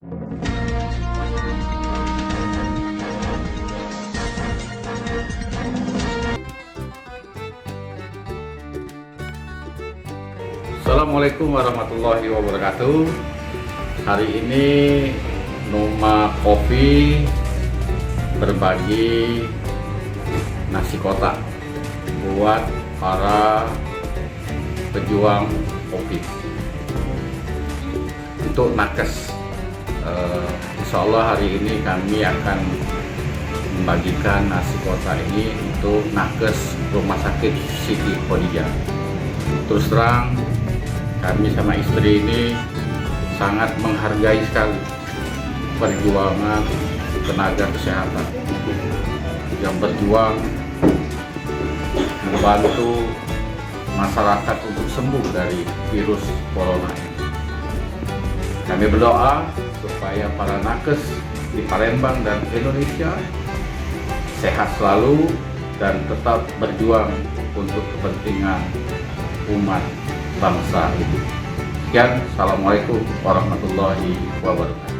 Assalamualaikum warahmatullahi wabarakatuh. Hari ini Noma Kopi berbagi nasi kotak buat para pejuang kopi untuk nakes. Insya Allah hari ini kami akan membagikan nasi kotak ini untuk nakes Rumah Sakit Siti Khadijah. Terus terang, kami sama istri ini sangat menghargai sekali perjuangan tenaga kesehatan yang berjuang membantu masyarakat untuk sembuh dari virus corona ini. Kami berdoa supaya para nakes di Palembang dan Indonesia sehat selalu dan tetap berjuang untuk kepentingan umat bangsa ini. Sekian, Assalamualaikum warahmatullahi wabarakatuh.